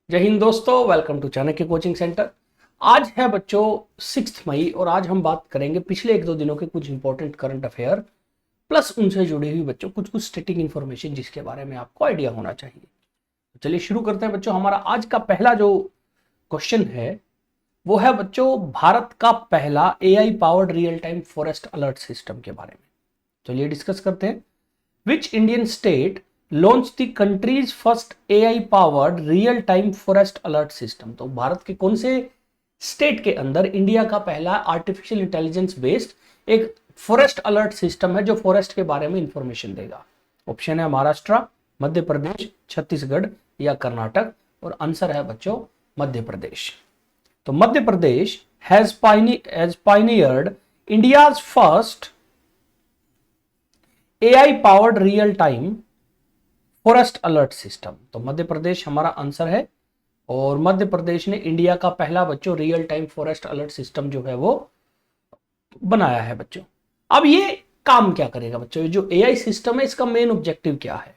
जय हिंद दोस्तों, welcome to Chanakya coaching centre. आज है बच्चों 6 मई और आज हम बात करेंगे पिछले 1-2 दिनों के कुछ इंपॉर्टेंट करंट अफेयर प्लस उनसे जुड़ी हुई बच्चों कुछ स्टैटिक इंफॉर्मेशन जिसके बारे में आपको आइडिया होना चाहिए। तो चलिए शुरू करते हैं बच्चों। हमारा आज का पहला जो क्वेश्चन है वो है बच्चों भारत का पहला AI powered real time forest alert system के बारे में। चलिए डिस्कस करते हैं। Which Indian state launch the countries first AI powered real time forest alert system. तो भारत के कौन से स्टेट के अंदर इंडिया का पहला आर्टिफिशियल इंटेलिजेंस बेस्ड एक फॉरेस्ट अलर्ट सिस्टम है जो फॉरेस्ट के बारे में इंफॉर्मेशन देगा। ऑप्शन है महाराष्ट्र, मध्य प्रदेश, छत्तीसगढ़ या कर्नाटक और आंसर है बच्चों मध्य प्रदेश। तो Madhya Pradesh has pioneered India's first AI powered real time forest alert system. तो मध्य प्रदेश हमारा आंसर है और मध्य प्रदेश ने इंडिया का पहला बच्चों real time forest alert system जो है वो बनाया है बच्चों। अब ये काम क्या करेगा बच्चों? ये जो AI सिस्टम है इसका मेन ऑब्जेक्टिव क्या है?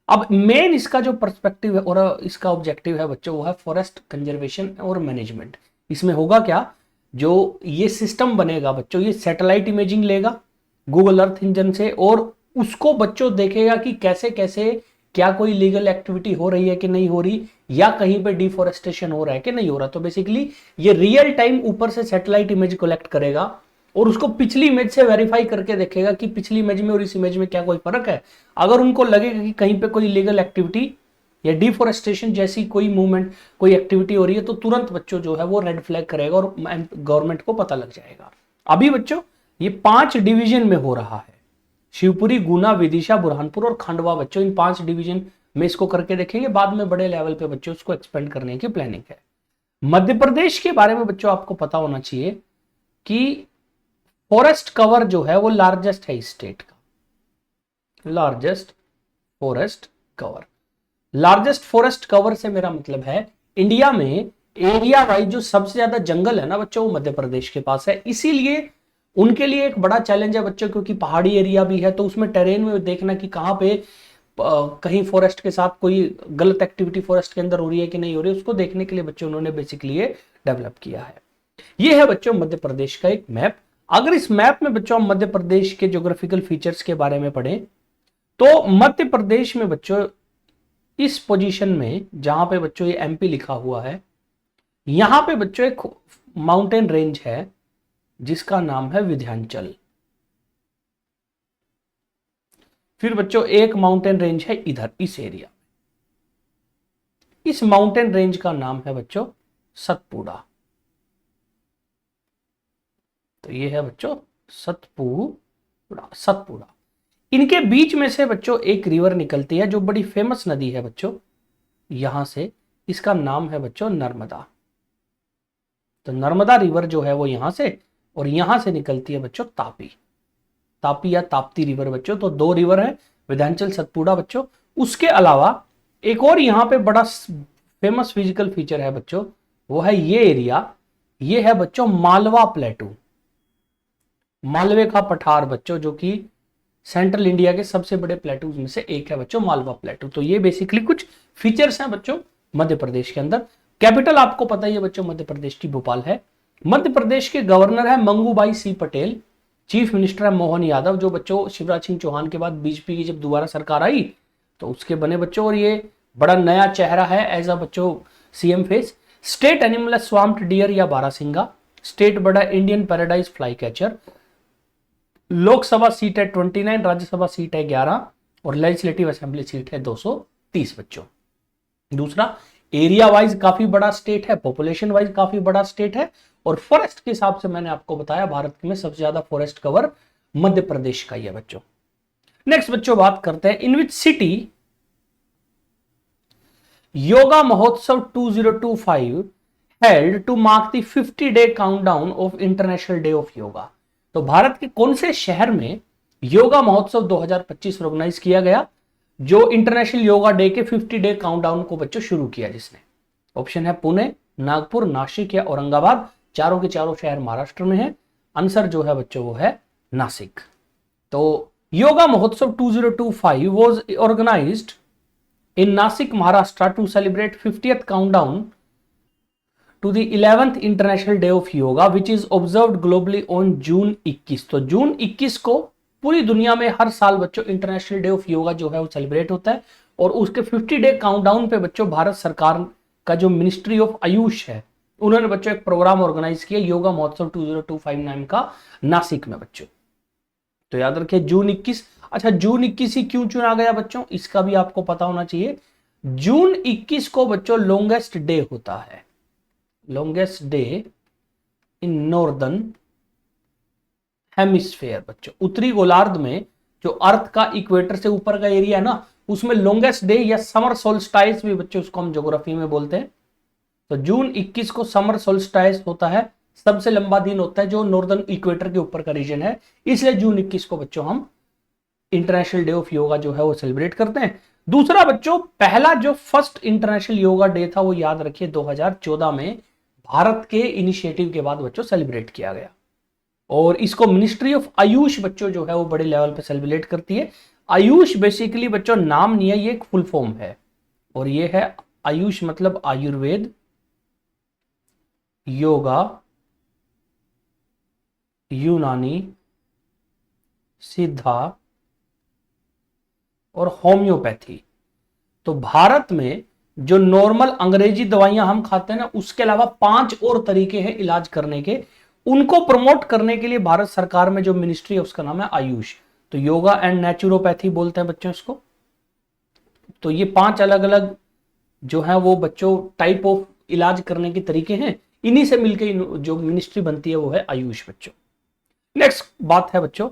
अब मेन इसका जो पर्सपेक्टिव है और इसका ऑब्जेक्टिव है बच्चों वो है फॉरेस्ट कंजर्वेशन और मैनेजमेंट। इसमें होगा क्या, जो ये सिस्टम बनेगा बच्चों ये सैटेलाइट इमेजिंग लेगा गूगल अर्थ इंजन से और उसको बच्चों देखेगा कि कैसे कैसे क्या कोई लीगल एक्टिविटी हो रही है कि नहीं हो रही या कहीं पे डिफोरेस्टेशन हो रहा है कि नहीं हो रहा। तो बेसिकली ये रियल टाइम ऊपर से सैटेलाइट इमेज कलेक्ट करेगा और उसको पिछली इमेज से वेरीफाई करके देखेगा कि पिछली इमेज में और इस इमेज में क्या कोई फर्क है। अगर उनको लगेगा कि कहीं पे कोई लीगल एक्टिविटी या डिफोरेस्टेशन जैसी कोई मूवमेंट कोई एक्टिविटी हो रही है तो तुरंत बच्चों जो है वो रेड फ्लैग करेगा और गवर्नमेंट को पता लग जाएगा। अभी बच्चों ये 5 डिवीजन में हो रहा है, शिवपुरी, गुना, विदिशा, बुरहानपुर और खंडवा। बच्चों इन 5 डिवीजन में इसको करके देखेंगे, बाद में बड़े लेवल पे बच्चों इसको एक्सपेंड करने की प्लानिंग है। मध्य प्रदेश के बारे में बच्चों आपको पता होना चाहिए कि फॉरेस्ट कवर जो है वो लार्जेस्ट है इस स्टेट का, largest forest cover. Largest forest cover से मेरा मतलब है इंडिया में एरिया वाइज जो सबसे ज्यादा जंगल है ना बच्चों वो मध्य प्रदेश के पास है। इसीलिए उनके लिए एक बड़ा चैलेंज है बच्चों, क्योंकि पहाड़ी एरिया भी है तो उसमें टेरेन में देखना कि कहाँ पे कहीं फॉरेस्ट के साथ कोई गलत एक्टिविटी फॉरेस्ट के अंदर हो रही है कि नहीं हो रही है, उसको देखने के लिए बच्चों उन्होंने बेसिकली ये डेवलप किया है। ये है बच्चों मध्य प्रदेश का एक मैप। अगर इस मैप में बच्चों हम मध्य प्रदेश के ज्योग्राफिकल फीचर्स के बारे में पढ़ें तो मध्य प्रदेश में बच्चों इस पोजीशन में जहां पे बच्चों ये MP लिखा हुआ है, यहां पे बच्चों एक माउंटेन रेंज है जिसका नाम है विंध्याचल। फिर बच्चों एक माउंटेन रेंज है इधर इस एरिया, इस माउंटेन रेंज का नाम है बच्चों सतपुड़ा। तो ये है बच्चों सतपुड़ा। इनके बीच में से बच्चों एक रिवर निकलती है जो बड़ी फेमस नदी है बच्चों यहां से, इसका नाम है बच्चों नर्मदा। तो नर्मदा रिवर जो है वो यहां से और यहां से निकलती है बच्चों तापी या ताप्ती रिवर बच्चों। तो 2 रिवर है, विंध्याचल, सतपुड़ा बच्चों। उसके अलावा एक और यहां पे बड़ा फेमस फिजिकल फीचर है बच्चों, वो है ये एरिया, ये है बच्चों मालवा प्लेटू, मालवे का पठार बच्चों, जो कि सेंट्रल इंडिया के सबसे बड़े प्लेटूज में से एक है बच्चों मालवा प्लेटू। तो ये बेसिकली कुछ फीचर्स हैं बच्चों मध्य प्रदेश के अंदर। कैपिटल आपको पता ही है बच्चों मध्य प्रदेश की भोपाल है। मध्य प्रदेश के गवर्नर है मंगूभाई सी पटेल, चीफ मिनिस्टर है मोहन यादव, जो बच्चों शिवराज सिंह चौहान के बाद बीजेपी की जब दोबारा सरकार आई तो उसके बने बच्चों, और ये बड़ा नया चेहरा है एज अ बच्चों CM फेस। स्टेट एनिमल है स्वाम्प्ड डियर या बारासिंगा। स्टेट बड़ा Indian paradise fly catcher. Lok Sabha seat है 29, राज्यसभा सीट है 11 और लेजिस्लेटिव असेंबली सीट है 230 बच्चों। दूसरा, एरिया वाइज काफी बड़ा स्टेट है, पॉपुलेशन वाइज काफी बड़ा स्टेट है और फॉरेस्ट के हिसाब से मैंने आपको बताया भारत में सबसे ज्यादा फॉरेस्ट कवर मध्य प्रदेश का ही है बच्चों। नेक्स्ट बच्चों बात करते हैं, इन which city yoga Mahotsav 2025 held to mark the 50-day countdown of international day of yoga. तो भारत के कौन से शहर में योगा महोत्सव 2025 ऑर्गेनाइज किया गया, जो इंटरनेशनल योगा डे के 50-day काउंटडाउन को बच्चों शुरू किया जिसने? ऑप्शन है पुणे, नागपुर, नासिक या औरंगाबाद। चारों के चारों शहर महाराष्ट्र में है। आंसर जो है बच्चों वो है नासिक। तो yoga Mahotsav 2025 was organised in Nasik, Maharashtra to celebrate 50th countdown to the 11th International Day of Yoga which is observed globally on June 21। तो जून 21 को पूरी दुनिया में हर साल बच्चों इंटरनेशनल डे ऑफ योगा जो है वो सेलिब्रेट होता है, और उसके 50 डे काउंटडाउन पे बच्चों भारत सरकार का जो मिनिस्ट्री ऑफ आयुष है उन्होंने बच्चों एक प्रोग्राम ऑर्गेनाइज किया योगा महोत्सव 2025 नाम का नासिक में बच्चों। तो याद रखिए जून 21। अच्छा, जून 21 ही क्यों चुना गया बच्चों, इसका भी आपको पता होना चाहिए। जून 21 को बच्चों लॉन्गेस्ट डे होता है, longest day in northern hemisphere बच्चों। उत्तरी गोलार्ध में जो अर्थ का इक्वेटर से ऊपर का एरिया है ना, उसमें लॉन्गेस्ट डे या समर सोल्स्टाइस भी बच्चों उसको हम ज्योग्राफी में बोलते हैं। तो जून 21 को समर सोल्स्टाइस होता है, सबसे लंबा दिन होता है जो नॉर्दर्न इक्वेटर के ऊपर का रीजन है, इसलिए जून 21 को बच्चों हम इंटरनेशनल डे ऑफ योगा जो है वो सेलिब्रेट करते हैं। दूसरा बच्चों, पहला जो फर्स्ट इंटरनेशनल योगा डे था वो याद रखिए 2014 में भारत के इनिशिएटिव के बाद बच्चों सेलिब्रेट किया गया, और इसको मिनिस्ट्री ऑफ आयुष बच्चों जो है वो बड़े लेवल पे सेलिब्रेट करती है। आयुष बेसिकली बच्चों नाम नहीं है, ये एक फुल फॉर्म है, और ये है आयुष मतलब आयुर्वेद, योगा, यूनानी, सिद्धा और होम्योपैथी। तो भारत में जो नॉर्मल अंग्रेजी दवाइयां हम खाते हैं ना, उसके अलावा 5 और तरीके हैं इलाज करने के, उनको प्रमोट करने के लिए भारत सरकार में जो मिनिस्ट्री है उसका नाम है आयुष। तो योगा एंड नेचुरोपैथी बोलते हैं बच्चों इसको। तो ये 5 अलग अलग जो है वो बच्चों टाइप ऑफ इलाज करने के तरीके हैं, इन्हीं से मिलकर जो मिनिस्ट्री बनती है वो है आयुष बच्चों। नेक्स्ट बात है बच्चों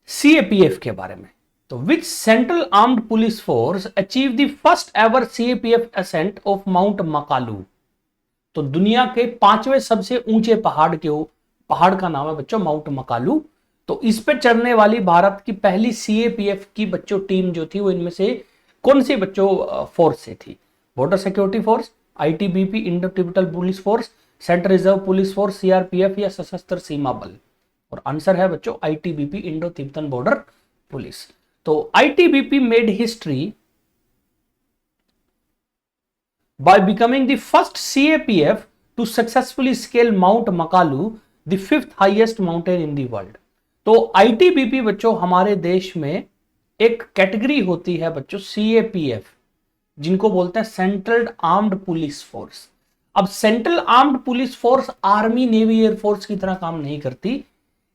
सीएपीएफ के बारे में। तो which central armed police force achieve the first ever CAPF ascent of mount Makalu. तो दुनिया के 5वें सबसे ऊंचे पहाड़ का नाम है बच्चों माउंट मकालू। तो इस पे चढ़ने वाली भारत की पहली सीएपीएफ की बच्चों टीम जो थी वो इनमें से कौन सी बच्चों फोर्स से थी? Border security force, ITBP Indo Tibetan police force, central reserve police force, CRPF या सशस्त्र सीमा बल? और आंसर है बच्चों ITBP Indo Tibetan border police. तो ITBP made history by becoming the first CAPF to successfully scale Mount Makalu, the 5th highest mountain in the world। तो ITBP बच्चों हमारे देश में एक कैटेगरी होती है बच्चों CAPF, जिनको बोलते हैं सेंट्रल आर्म्ड पुलिस फोर्स। अब central armed police force army navy air force की तरह काम नहीं करती,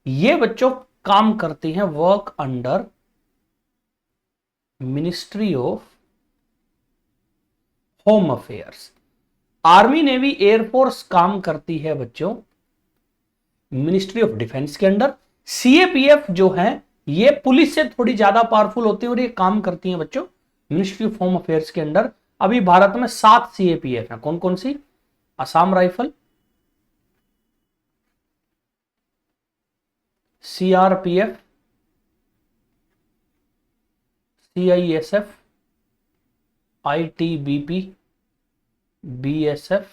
ये बच्चों काम करती हैं work under ministry of home affairs. Army navy air force काम करती है बच्चों मिनिस्ट्री ऑफ डिफेंस के अंडर। सीएपीएफ जो है ये पुलिस से थोड़ी ज्यादा पावरफुल होती है और ये काम करती है बच्चों मिनिस्ट्री ऑफ होम अफेयर्स के अंडर। अभी भारत में 7 सीएपीएफ है, कौन कौन सी? Assam rifle, CRPF, CISF, ITBP, BSF,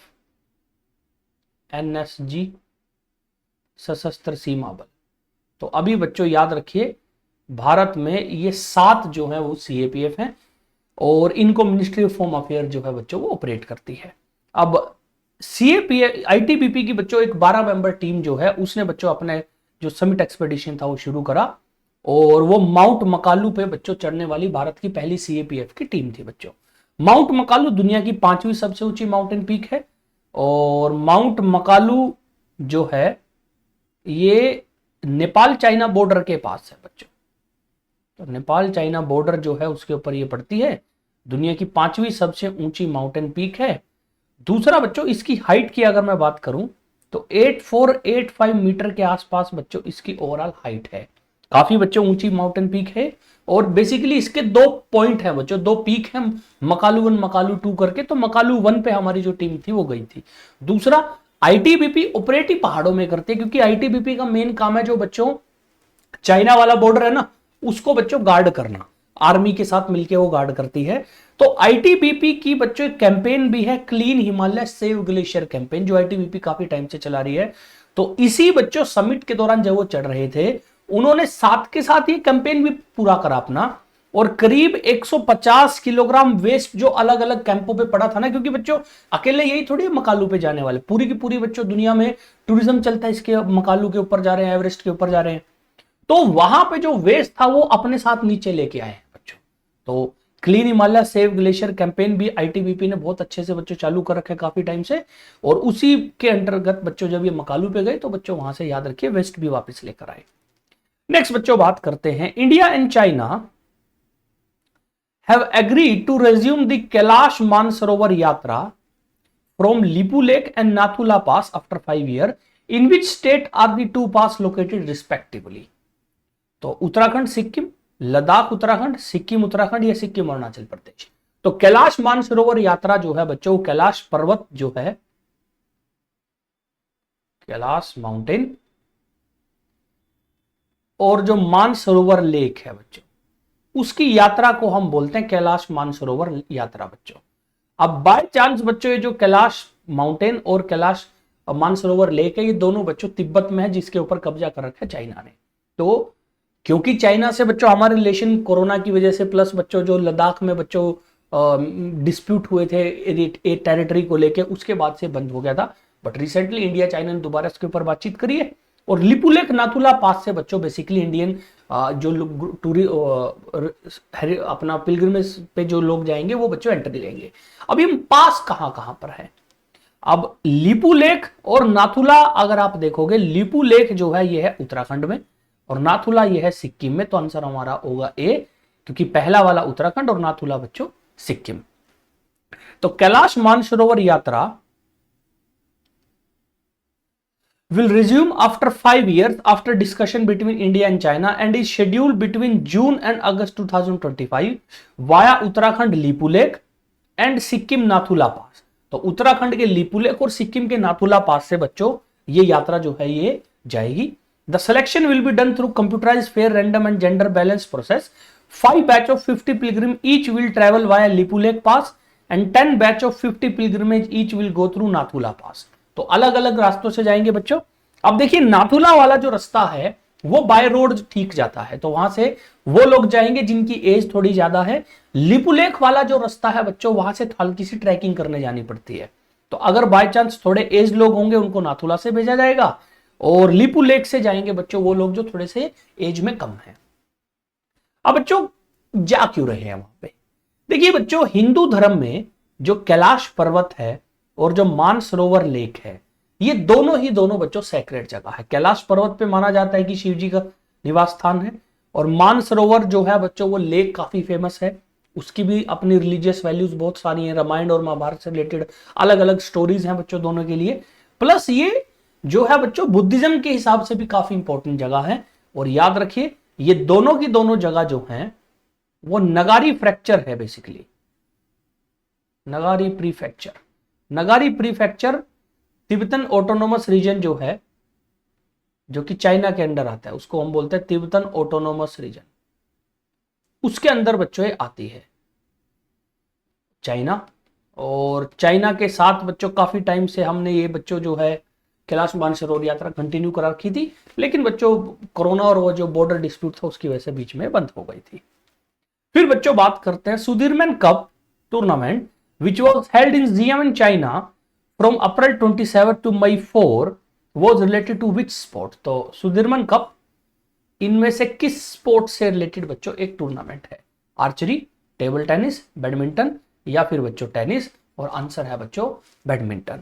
NSG, Sashastra Seema बल। तो अभी बच्चों याद रखिए भारत में ये 7 जो है वो सीएपीएफ हैं, और इनको मिनिस्ट्री ऑफ होम अफेयर जो है बच्चों वो ऑपरेट करती है। अब सीएपीएफ आईटीबीपी की बच्चों एक 12 मेंबर टीम जो है उसने बच्चों अपने जो समिट एक्सपेडिशन था वो शुरू करा, और वो माउंट मकालू पे बच्चों चढ़ने वाली भारत की पहली सीएपीएफ की टीम थी बच्चों। माउंट मकालू दुनिया की 5वीं सबसे ऊंची माउंटेन पीक है, और माउंट मकालू जो है ये नेपाल चाइना बॉर्डर के पास है बच्चों। तो नेपाल चाइना बॉर्डर जो है उसके ऊपर ये पड़ती है, दुनिया की 5वीं सबसे ऊंची माउंटेन पीक है। दूसरा बच्चों इसकी हाइट की अगर मैं बात करूं तो 8485 मीटर के आसपास बच्चों इसकी ओवरऑल हाइट है। काफी बच्चों ऊंची माउंटेन पीक है, और बेसिकली इसके 2 पॉइंट हैं बच्चों, 2 पीक हैं, मकालू 1 मकालू 2 करके। तो मकालू 1 पे हमारी जो टीम थी वो गई थी। दूसरा आईटीबीपी ऑपरेटिव पहाड़ों में करती है, क्योंकि आईटीबीपी का मेन काम है जो बच्चों चाइना वाला बॉर्डर है ना उसको बच्चों गार्ड करना, आर्मी के साथ मिलकर वो गार्ड करती है। तो आईटीबीपी की बच्चों एक कैंपेन भी है clean Himalaya save glacier campaign, जो आईटीबीपी काफी टाइम से चला रही है। तो इसी बच्चों समिट के दौरान जब वो चढ़ रहे थे उन्होंने साथ के साथ ये कैंपेन भी पूरा करा अपना, और करीब 150 किलोग्राम वेस्ट जो अलग अलग कैंपों पे पड़ा था ना, क्योंकि बच्चों अकेले यही थोड़ी मकालू पे जाने वाले, पूरी की पूरी बच्चों दुनिया में टूरिज्म चलता है इसके, मकालू के ऊपर जा रहे हैं, एवरेस्ट के ऊपर जा रहे हैं, तो वहां पे जो वेस्ट था वो अपने साथ नीचे लेके आए हैं बच्चों। तो clean Himalaya save glacier campaign भी आईटीबीपी ने बहुत अच्छे से बच्चों चालू कर रखे काफी टाइम से, और उसी के अंतर्गत बच्चों जब ये मकालू पे गए तो बच्चों वहां से याद रखिए वेस्ट भी वापस लेकर आए। नेक्स्ट बच्चों बात करते हैं, India and China have agreed to resume the Kailash Mansarovar Yatra from Lipulekh and Nathula pass after 5 year, in which state are the two pass located respectively. तो उत्तराखंड सिक्किम, लद्दाख उत्तराखंड, सिक्किम उत्तराखंड या सिक्किम अरुणाचल प्रदेश। तो कैलाश मानसरोवर यात्रा जो है बच्चों, कैलाश पर्वत जो है, कैलाश माउंटेन, और जो मानसरोवर लेक है बच्चों, उसकी यात्रा को हम बोलते हैं कैलाश मानसरोवर यात्रा बच्चों। अब बाय चांस बच्चों ये जो कैलाश माउंटेन और कैलाश मानसरोवर लेक है, ये दोनों बच्चों तिब्बत में है, जिसके ऊपर कब्जा कर रखा है चाइना ने। तो क्योंकि चाइना से बच्चों हमारे रिलेशन कोरोना की वजह से, प्लस बच्चों जो लद्दाख में बच्चों डिस्प्यूट हुए थे एक टेरिटरी को लेके, उसके बाद से बंद हो गया था, बट रिसेंटली इंडिया चाइना ने दोबारा इसके ऊपर बातचीत करी है। और लिपुलेक नाथुला पास से बच्चों बेसिकली इंडियन जो अपना पिलग्रिमेज पे जो लोग जाएंगे वो बच्चों एंट्री लेंगे। अब ये पास कहां कहां पर है, अब लिपू लेक और नाथुला अगर आप देखोगे, लिपू लेक जो है ये है उत्तराखंड में और नाथुला ये है सिक्किम में, तो आंसर हमारा होगा ए, क्योंकि पहला वाला उत्तराखंड और नाथुला बच्चों सिक्किम। तो कैलाश मानसरोवर यात्रा will resume after 5 years after discussion between India and China and is scheduled between June and August 2025 via Uttarakhand Lipu Lake and Sikkim Nathula Pass। तो उत्तराखंड के लिपू लेक और सिक्किम के नाथुला पास से बच्चों ये यात्रा जो है ये जाएगी। The selection will be done through computerised fair random and gender balance process. 5 batch of 50 pilgrim each will travel via Lipulekh pass and 10 batch of 50 pilgrimage each will go through Nathula pass. तो अलग अलग रास्तों से जाएंगे बच्चों। अब देखिए नाथुला वाला जो रास्ता है वो बाय रोड ठीक जाता है, तो वहां से वो लोग जाएंगे जिनकी एज थोड़ी ज्यादा है। लिपुलेख वाला जो रास्ता है बच्चों, वहां से हल्की सी ट्रैकिंग करने जानी पड़ती है, तो अगर बाय चांस थोड़े एज लोग होंगे उनको नाथुला से भेजा जाएगा, और लिपुलेख से जाएंगे बच्चों वो लोग जो थोड़े से एज में कम है। अब बच्चों जा क्यों रहे हैं वहां पे, देखिए बच्चों हिंदू धर्म में जो कैलाश पर्वत है और जो मानसरोवर लेक है, ये दोनों बच्चों सैक्रेड जगह है। कैलाश पर्वत पे माना जाता है कि शिव जी का निवास स्थान है, और मानसरोवर जो है बच्चों वो लेक काफी फेमस है, उसकी भी अपनी रिलीजियस वैल्यूज बहुत सारी हैं, रामायण और महाभारत से रिलेटेड अलग अलग स्टोरीज हैं बच्चों दोनों के लिए। प्लस ये जो है बच्चों बुद्धिज्म के हिसाब से भी काफी इंपॉर्टेंट जगह है। और याद रखिए ये दोनों की दोनों जगह जो है वो नगारी फ्रैक्चर है, basically Ngari prefecture. Ngari prefecture Tibetan autonomous region जो है, जो कि चाइना के अंडर आता है, उसको हम बोलते हैं तिब्बतन ऑटोनोमस रीजन, उसके अंदर बच्चों ये आती है चाइना। और चाइना के साथ बच्चों काफी टाइम से हमने ये बच्चों जो है कैलाश मानसरोवर यात्रा कंटिन्यू करा रखी थी, लेकिन बच्चों कोरोना और वो जो बॉर्डर डिस्प्यूट था उसकी वजह से बीच में बंद हो गई थी। फिर बच्चों बात करते हैं Sudirman cup tournament which was held in Xiamen, China from April 27 to May 4 was related to which sport। तो सुधीरमन कप इनमें से किस स्पोर्ट से रिलेटेड बच्चों एक टूर्नामेंट है, आर्चरी, टेबल टेनिस, बैडमिंटन या फिर बच्चों टेनिस, और आंसर है बच्चों बैडमिंटन।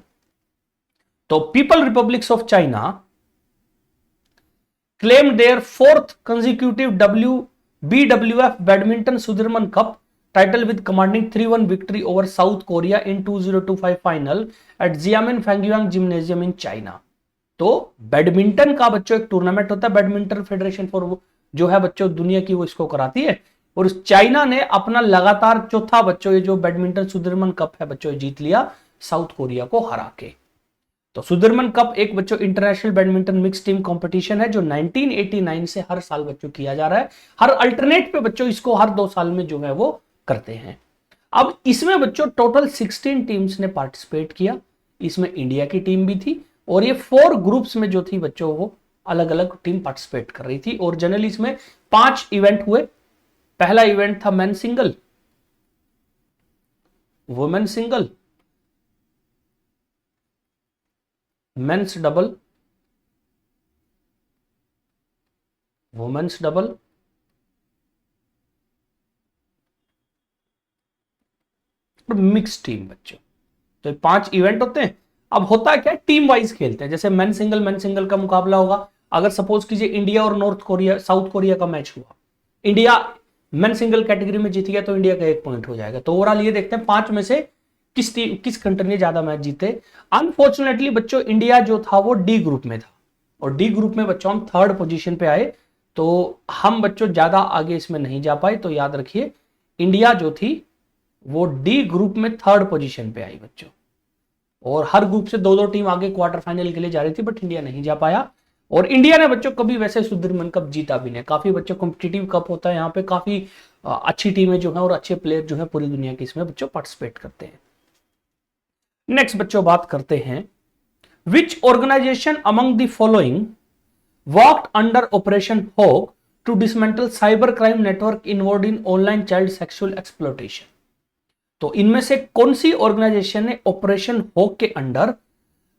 तो people republics of China claimed their 4th consecutive BWF badminton Sudirman cup title with commanding 3-1 victory over South Korea in 2025 final at Xiamen Fangyuan Gymnasium in China। तो badminton का बच्चों एक tournament होता है, badminton federation for जो है बच्चों दुनिया की वो इसको कराती है, और चाइना ने अपना लगातार चौथा बच्चों ये जो बैडमिंटन सुधीरमन कप है बच्चों जीत लिया साउथ कोरिया को हरा के। तो सुधीरमन कप एक बच्चों international badminton mix team competition है जो 1989 से हर साल बच्चों किया जा रहा है, हर अल्टरनेट पे बच्चों इसको हर 2 साल में जो है वो करते हैं। अब इसमें बच्चों टोटल 16 टीम्स ने पार्टिसिपेट किया, इसमें इंडिया की टीम भी थी, और ये 4 ग्रुप्स में जो थी बच्चों वो अलग अलग टीम पार्टिसिपेट कर रही थी, और जनरली इसमें 5 इवेंट हुए, पहला इवेंट था men single, women single, men's double, women's double, और मिक्स टीम बच्चों। तो 5 इवेंट होते हैं। अब होता है क्या, टीम वाइज खेलते हैं। जैसे मेन सिंगल का मुकाबला होगा। अगर सपोज कीजिए इंडिया और नॉर्थ कोरिया, साउथ कोरिया का मैच हुआ, इंडिया मेन सिंगल कैटेगरी में जीत गया तो इंडिया का 1 पॉइंट हो जाएगा। तो ओवरऑल ये देखते हैं 5 में से किस कंट्री ने ज्यादा मैच जीते। अनफॉर्चुनेटली बच्चों इंडिया जो था वो डी ग्रुप में था, और डी ग्रुप में बच्चों हम 3rd पोजीशन पे आए। तो हम बच्चों ज्यादा आगे इसमें नहीं जा पाए। तो याद रखिए इंडिया जो थी वो डी ग्रुप में 3rd पोजीशन पे आई बच्चों, और हर ग्रुप से 2-2 टीम आगे क्वार्टर फाइनल के लिए जा रही थी, बट इंडिया नहीं जा पाया। और इंडिया ने बच्चों कभी वैसे सुदीर्घ कप जीता भी नहीं। काफी बच्चों कॉम्पिटिटिव कप होता है यहाँ पे, काफी अच्छी टीमें जो है और अच्छे प्लेयर जो है पूरी दुनिया के इसमें बच्चों पार्टिसिपेट करते हैं। नेक्स्ट बच्चों बात करते हैं, which organisation among the following worked under operation Hawk to dismantle cyber crime network involved in online child sexual exploitation. तो इनमें से कौन सी ऑर्गेनाइजेशन ने ऑपरेशन होक के अंडर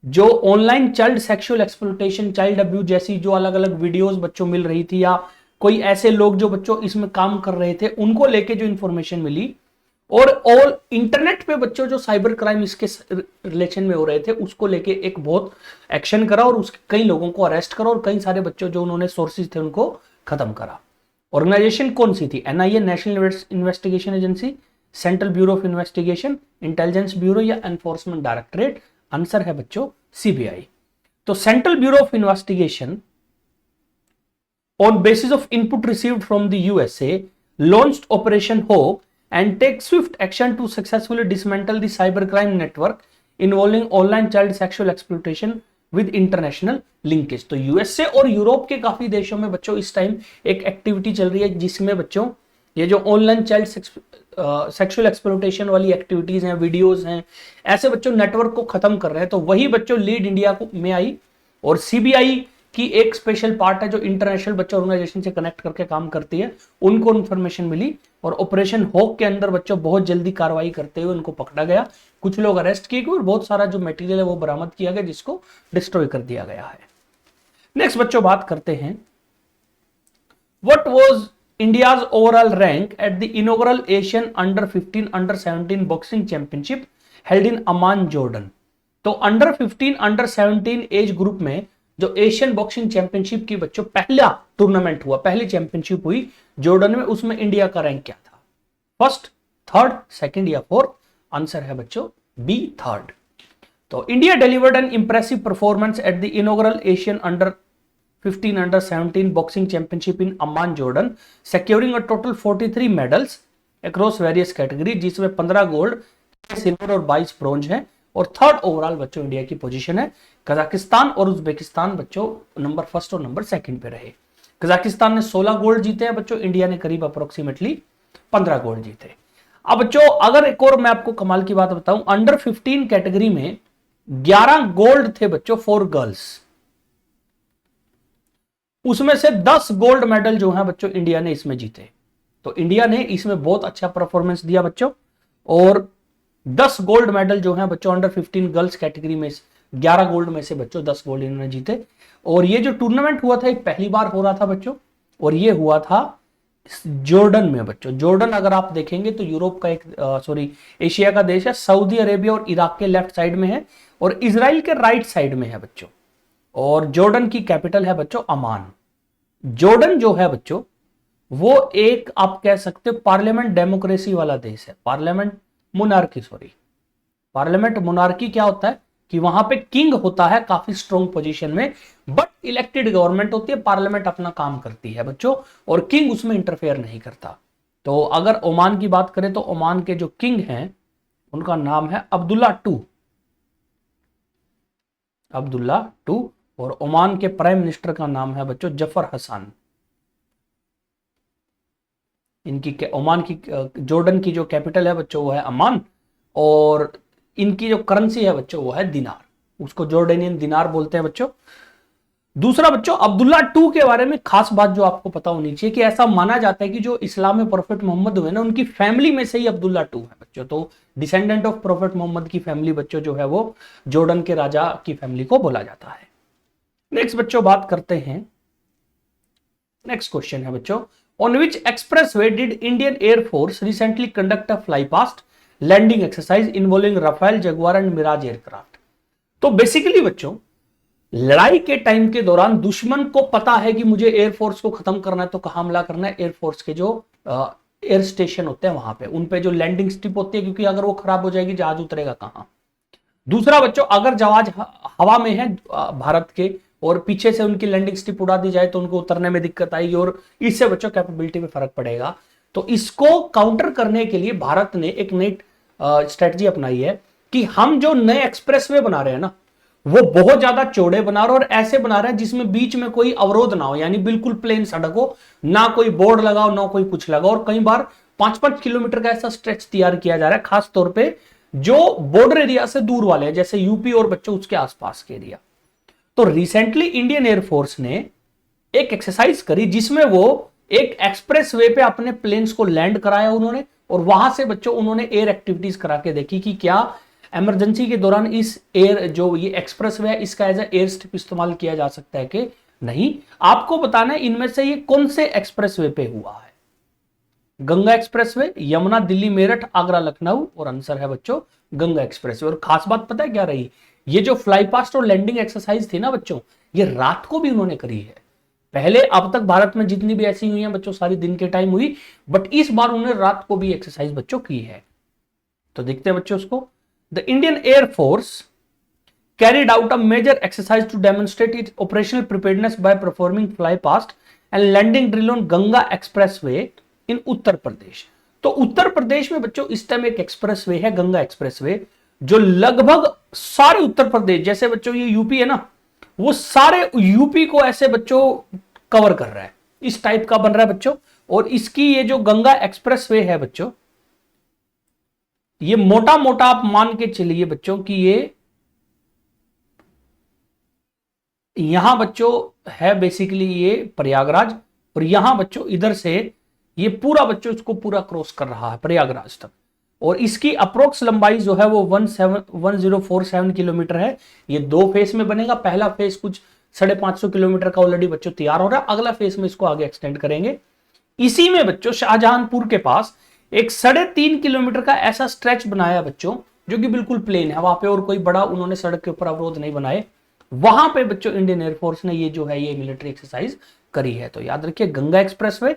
जो online child sexual exploitation, child abuse जैसी जो अलग अलग वीडियोस बच्चों मिल रही थी, या कोई ऐसे लोग जो बच्चों इसमें काम कर रहे थे उनको लेके जो इंफॉर्मेशन मिली, और ऑल इंटरनेट पे बच्चों जो साइबर क्राइम इसके रिलेशन में हो रहे थे उसको लेके एक बहुत एक्शन करा, और उसके कई लोगों को अरेस्ट करा, और कई सारे बच्चों जो उन्होंने सोर्सेज थे उनको खत्म करा। ऑर्गेनाइजेशन कौन सी थी? NIA, national investigation agency, central bureau of investigation, intelligence bureau, या एनफोर्समेंट डायरेक्टरेट? आंसर है बच्चों सीबीआई। तो central bureau of investigation on basis of input received from the USA launched Operation Hope and take swift action to successfully dismantle the cybercrime network involving online child sexual exploitation with international linkage। तो USA और Europe के काफी देशों में बच्चों इस time एक activity चल रही है जिसमें बच्चों ये जो ऑनलाइन चाइल्ड सेक्सुअल एक्सप्लॉयटेशन वाली एक्टिविटीज हैं, वीडियोस हैं, ऐसे बच्चों नेटवर्क को खत्म कर रहे हैं। तो वही बच्चों लीड इंडिया को में आई, और सीबीआई की एक स्पेशल पार्ट है जो इंटरनेशनल बच्चों ऑर्गेनाइजेशन से कनेक्ट करके काम करती है, उनको इन्फॉर्मेशन मिली, और ऑपरेशन होक के अंदर बच्चों बहुत जल्दी कार्रवाई करते हुए उनको पकड़ा गया, कुछ लोग अरेस्ट किए गए, और बहुत सारा जो मटेरियल है वो बरामद किया गया जिसको डिस्ट्रॉय कर दिया गया है। नेक्स्ट बच्चों बात करते हैं, what was India's overall rank at the inaugural Asian under 15 under 17 boxing championship held in Aman Jordan. तो अंडर 15 अंडर 17 एज ग्रुप में जो एशियन बॉक्सिंग चैंपियनशिप की बच्चों पहला टूर्नामेंट हुआ, पहली चैंपियनशिप हुई जॉर्डन में, उसमें इंडिया का रैंक क्या था? 1st, 3rd, 2nd या 4th? आंसर है बच्चों बी, 3rd। तो India delivered N impressive performance at the inaugural Asian under 15 under 17 boxing championship in Amman Jordan, securing a total 43 medals across various categories, जिसमें 15 gold, silver और 22 bronze है, और 3rd overall बच्चों India की position है। Kazakhstan और Uzbekistan बच्चों number 1st और नंबर 2nd पे रहे। कजाकिस्तान ने 16 गोल्ड जीते हैं बच्चों, इंडिया ने करीब अप्रोक्सीमेटली 15 गोल्ड जीते। अब बच्चों अगर एक और मैं आपको कमाल की बात बताऊं, अंडर 15 कैटेगरी में 11 गोल्ड थे बच्चों फॉर गर्ल्स, उसमें से 10 गोल्ड मेडल जो है बच्चों इंडिया ने इसमें जीते। तो इंडिया ने इसमें बहुत अच्छा परफॉर्मेंस दिया बच्चों, और 10 गोल्ड मेडल जो है बच्चों अंडर 15 गर्ल्स कैटेगरी में 11 गोल्ड में से बच्चों 10 गोल्ड इन्होंने जीते। और ये जो टूर्नामेंट हुआ था ये पहली बार हो रहा था बच्चों, और ये हुआ था जॉर्डन में बच्चों। जॉर्डन अगर आप देखेंगे तो यूरोप का एक एशिया का देश है, सऊदी अरेबिया और इराक के लेफ्ट साइड में है, और इजराइल के राइट साइड में है बच्चों। और जॉर्डन की कैपिटल है बच्चों अमान। जॉर्डन जो है बच्चों वो एक आप कह सकते हो पार्लियामेंट डेमोक्रेसी वाला देश है, पार्लियामेंट मोनार्की क्या होता है कि वहां पे किंग होता है काफी स्ट्रॉन्ग पोजीशन में, बट इलेक्टेड गवर्नमेंट होती है, पार्लियामेंट अपना काम करती है बच्चों, और किंग उसमें इंटरफेयर नहीं करता। तो अगर ओमान की बात करें तो ओमान के जो किंग हैं उनका नाम है अब्दुल्ला टू, और ओमान के प्राइम मिनिस्टर का नाम है बच्चों जफर हसन। इनकी ओमान की जॉर्डन की जो कैपिटल है बच्चों वो है अमान, और इनकी जो करेंसी है बच्चों वो है दिनार, उसको जॉर्डेनियन दिनार बोलते हैं बच्चों। दूसरा बच्चों, अब्दुल्ला टू के बारे में खास बात जो आपको पता होनी चाहिए कि ऐसा माना जाता है कि जो इस्लाम में प्रोफेट मोहम्मद हुए ना, उनकी फैमिली में से ही अब्दुल्ला टू है बच्चों। तो डिसेंडेंट ऑफ प्रोफेट मोहम्मद की फैमिली बच्चों जो है वो जॉर्डन के राजा की फैमिली को बोला जाता है। नेक्स्ट बच्चों बात करते हैं, नेक्स्ट क्वेश्चन है बच्चों, on which expressway did Indian air force recently conduct a fly past landing exercise involving Rafale, Jaguar and Mirage aircraft. तो बेसिकली बच्चों, लड़ाई के टाइम के दौरान दुश्मन को पता है कि मुझे एयरफोर्स को खत्म करना है, तो कहां हमला करना है, एयरफोर्स के जो एयर स्टेशन होते हैं वहां पे, उन पे जो लैंडिंग स्ट्रिप होती है, क्योंकि अगर वो खराब हो जाएगी जहाज उतरेगा कहां। दूसरा बच्चों, अगर जहाज हवा में है भारत के और पीछे से उनकी लैंडिंग स्ट्रिप उड़ा दी जाए तो उनको उतरने में दिक्कत आएगी और इससे बच्चों कैपेबिलिटी में फर्क पड़ेगा। तो इसको काउंटर करने के लिए भारत ने एक नई स्ट्रेटजी अपनाई है कि हम जो नए एक्सप्रेसवे बना रहे हैं ना, वो बहुत ज्यादा चौड़े बना रहे हैं और ऐसे बना रहे हैं जिसमें बीच में कोई अवरोध ना हो, यानी बिल्कुल प्लेन सड़क हो, ना कोई बोर्ड लगाओ ना कोई कुछ लगाओ। और कई बार 5-5 किलोमीटर का ऐसा स्ट्रेच तैयार किया जा रहा है, खास तौर पे जो बॉर्डर एरिया से दूर वाले हैं, जैसे यूपी और बच्चों उसके आसपास के एरिया। तो रिसेंटली इंडियन एयरफोर्स ने एक एक्सरसाइज करी जिसमें वो एक एक्सप्रेस वे पे अपने प्लेन्स को लैंड कराया उन्होंने, और वहां से बच्चों उन्होंने एयर एक्टिविटीज करा के देखी कि क्या इमरजेंसी के दौरान इस एयर जो ये एक्सप्रेस वे है इसका एज एयर स्ट्रिप इस्तेमाल किया जा सकता है कि नहीं। आपको बताना है इनमें से ये कौन से एक्सप्रेस वे पे हुआ है। गंगा एक्सप्रेसवे, यमुना दिल्ली मेरठ आगरा लखनऊ, और आंसर है बच्चों गंगा एक्सप्रेसवे। और खास बात पता है क्या रही, ये जो फ्लाई पास्ट और लैंडिंग एक्सरसाइज थी ना बच्चों, ये रात को भी उन्होंने करी है। पहले अब तक भारत में जितनी भी ऐसी हुई हैं बच्चों सारी दिन के टाइम हुई, बट इस बार उन्होंने रात को भी एक्सरसाइज बच्चों की है। तो देखते हैं बच्चों उसको। The Indian air force carried out a major exercise to demonstrate its operational preparedness by performing fly past and landing drill on Ganga Expressway in Uttar Pradesh. तो उत्तर प्रदेश में बच्चों इस टाइम एक एक्सप्रेसवे है गंगा एक्सप्रेसवे, जो लगभग सारे उत्तर प्रदेश, जैसे बच्चों ये यूपी है ना, वो सारे यूपी को ऐसे बच्चों कवर कर रहा है, इस टाइप का बन रहा है बच्चों। और इसकी ये जो गंगा एक्सप्रेसवे है बच्चों, ये मोटा मोटा आप मान के चलिए बच्चों कि ये यहां बच्चों है बेसिकली ये प्रयागराज, और यहां बच्चों इधर से ये पूरा बच्चों इसको पूरा क्रॉस कर रहा है प्रयागराज तक। और इसकी अप्रोक्स लंबाई जो है वो 1047 किलोमीटर है। ये 2 फेस में बनेगा। पहला फेस कुछ 550 किलोमीटर का ऑलरेडी बच्चों तैयार हो रहा है, अगला फेस में इसको आगे एक्सटेंड करेंगे। इसी में बच्चों शाहजहांपुर के पास एक 3.5 किलोमीटर का ऐसा स्ट्रेच बनाया बच्चों जो कि बिल्कुल प्लेन है, वहां पे और कोई बड़ा उन्होंने सड़क के ऊपर अवरोध नहीं बनाए। वहां पे बच्चों इंडियन एयरफोर्स ने ये जो है ये मिलिट्री एक्सरसाइज करी है। तो याद रखिए गंगा एक्सप्रेसवे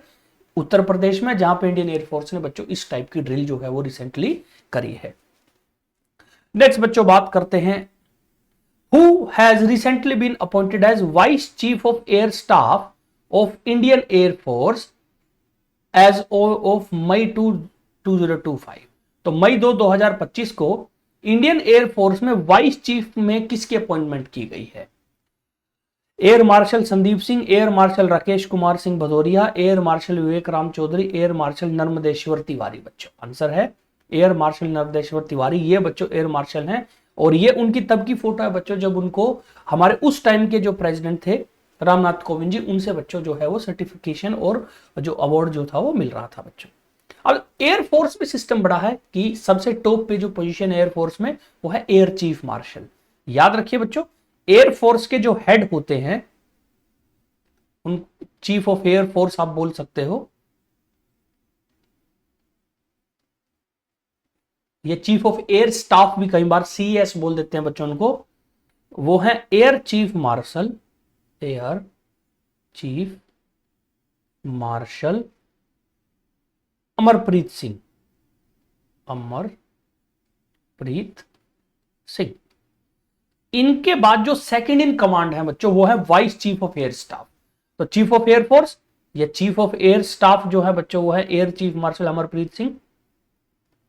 उत्तर प्रदेश में, जहां पे इंडियन एयरफोर्स ने बच्चों इस टाइप की ड्रिल जो है वो रिसेंटली करी है। नेक्स्ट बच्चों बात करते हैं, who has recently been appointed as vice chief of air staff of Indian air force as of May 2025। तो मई 2025 को इंडियन एयरफोर्स में वाइस चीफ में किसकी अपॉइंटमेंट की गई है? Air marshal Sandeep Singh, air marshal Rakesh Kumar Singh Bhadauria, air marshal Vivek Ram Chaudhari, air marshal Narmadeshwar Tiwari. बच्चों आंसर है एयर मार्शल नर्मदेश्वर तिवारी। ये बच्चों एयर मार्शल हैं, और ये उनकी तब की फोटो है बच्चों जब उनको हमारे उस टाइम के जो प्रेसिडेंट थे रामनाथ कोविंद जी, उनसे बच्चों जो है वो सर्टिफिकेशन और जो अवार्ड जो था वो मिल रहा था बच्चों। अब एयरफोर्स में सिस्टम बड़ा है कि सबसे टॉप पे जो पोजीशन है एयरफोर्स में वो है एयर चीफ मार्शल। याद रखिए बच्चों, एयरफोर्स के जो हेड होते हैं उन चीफ ऑफ एयरफोर्स आप बोल सकते हो, ये चीफ ऑफ एयर स्टाफ भी कई बार सीएस बोल देते हैं बच्चों उनको, वो है air chief marshal, air chief marshal Amarpreet Singh, Amarpreet Singh. इनके बाद जो सेकंड इन कमांड है बच्चों वो है vice chief of air staff. तो चीफ ऑफ एयर फोर्स या चीफ ऑफ एयर स्टाफ जो है बच्चों वो है air chief marshal Amarpreet Singh.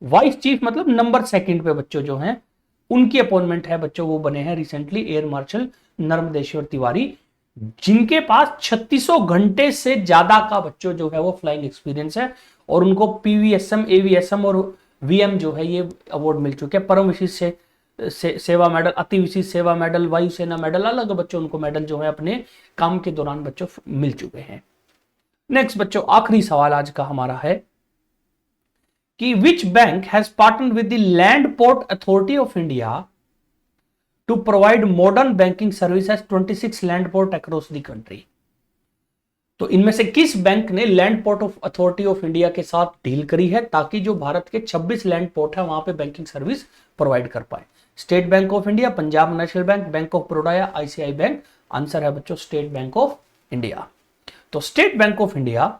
Vice chief मतलब नंबर सेकंड पे बच्चों जो हैं उनकी अपॉइंटमेंट है बच्चों वो बने हैं recently air marshal Narmadeshwar Tiwari, जिनके पास 3600 घंटे से ज्यादा का बच्चों जो है वो फ्लाइंग एक्सपीरियंस है, और उनको पीवीएसएम, एवीएसएम और वीएम जो है ये अवार्ड मिल चुके हैं, परम विशिष्ट सेवा मेडल, अति विशिष्ट सेवा मेडल, वायुसेना मेडल, अलग बच्चों उनको मेडल जो है अपने काम के दौरान बच्चों मिल चुके हैं। नेक्स्ट बच्चों आखिरी सवाल आज का हमारा है कि which bank has partnered with the land port authority of India to provide modern banking services 26 land port across the country. तो इनमें से किस बैंक ने land port of authority of India के साथ डील करी है ताकि जो भारत के 26 लैंड पोर्ट है वहां पे बैंकिंग सर्विस प्रोवाइड कर पाए? State bank of India, Punjab national bank, bank of Baroda या आईसीआई बैंक? आंसर है बच्चों स्टेट बैंक ऑफ इंडिया। तो state bank of India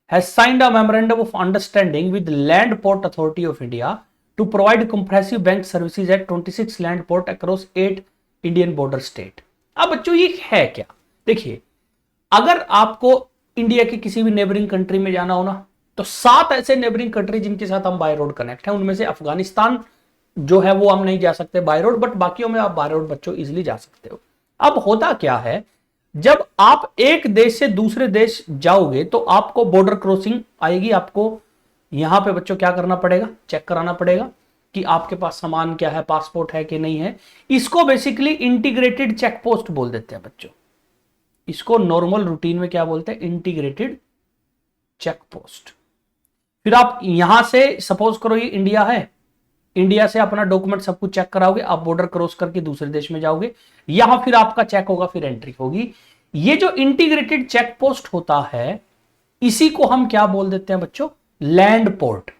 has signed a memorandum of understanding with Land Port Authority of India to provide comprehensive bank services at 26 land port across 8 Indian border state। अब बच्चों ये है क्या? देखिए, अगर आपको India के किसी भी नेबरिंग कंट्री में जाना हो ना, तो 7 ऐसे नेबरिंग कंट्री जिनके साथ हम बाय रोड कनेक्ट हैं, उनमें से अफगानिस्तान जो है वो हम नहीं जा सकते बाय रोड, बट बाकियों में आप बाय रोड बच्चों इजिली जा सकते हो। अब होता क्या है, जब आप एक देश से दूसरे देश जाओगे तो आपको बॉर्डर क्रॉसिंग आएगी, आपको यहां पे बच्चों क्या करना पड़ेगा, चेक कराना पड़ेगा कि आपके पास सामान क्या है, पासपोर्ट है कि नहीं है। इसको बेसिकली इंटीग्रेटेड चेक पोस्ट बोल देते हैं बच्चों। इसको नॉर्मल रूटीन में क्या बोलते हैं, इंटीग्रेटेड चेक पोस्ट। फिर आप यहां से सपोज करो ये इंडिया है, इंडिया से अपना डॉक्यूमेंट सब कुछ चेक कराओगे, आप बॉर्डर क्रॉस करके दूसरे देश में जाओगे, यहां फिर आपका चेक होगा, फिर एंट्री होगी। ये जो इंटीग्रेटेड चेक पोस्ट होता है इसी को हम क्या बोल देते हैं बच्चों, लैंड पोर्ट।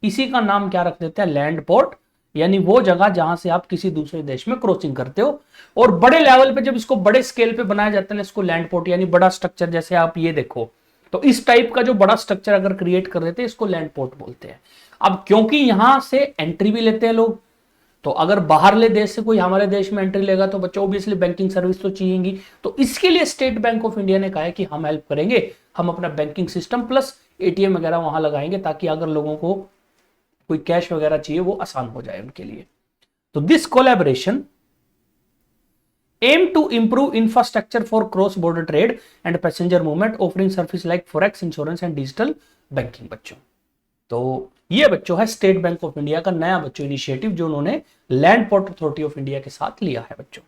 इसी का नाम क्या रख देते हैं, लैंड पोर्ट, यानी वो जगह जहां से आप किसी दूसरे देश में क्रॉसिंग करते हो। और बड़े लेवल पे जब इसको बड़े स्केल पे बनाया जाता है इसको लैंड पोर्ट, यानी बड़ा स्ट्रक्चर, जैसे आप ये देखो, तो इस टाइप का जो बड़ा स्ट्रक्चर अगर क्रिएट कर देते हैं इसको लैंड पोर्ट बोलते हैं। अब क्योंकि यहां से एंट्री भी लेते हैं लोग, तो अगर बाहरले देश से कोई हमारे देश में एंट्री लेगा तो बच्चों ऑब्वियसली बैंकिंग सर्विस तो चाहिएगी। तो इसके लिए स्टेट बैंक ऑफ इंडिया ने कहा है कि हम हेल्प करेंगे, हम अपना बैंकिंग सिस्टम प्लस एटीएम वगैरह वहां लगाएंगे ताकि अगर लोगों को कोई कैश वगैरह चाहिए वो आसान हो जाए उनके लिए। तो this collaboration aim to improve infrastructure for cross border trade and passenger movement, offering service like forex, insurance and digital banking बच्चों। तो ये बच्चों है स्टेट बैंक ऑफ इंडिया का नया बच्चों इनिशिएटिव जो उन्होंने land port authority of India के साथ लिया है बच्चों।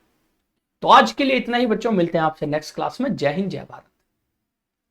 तो आज के लिए इतना ही बच्चों, मिलते हैं आपसे नेक्स्ट क्लास में। जय हिंद, जय भारत।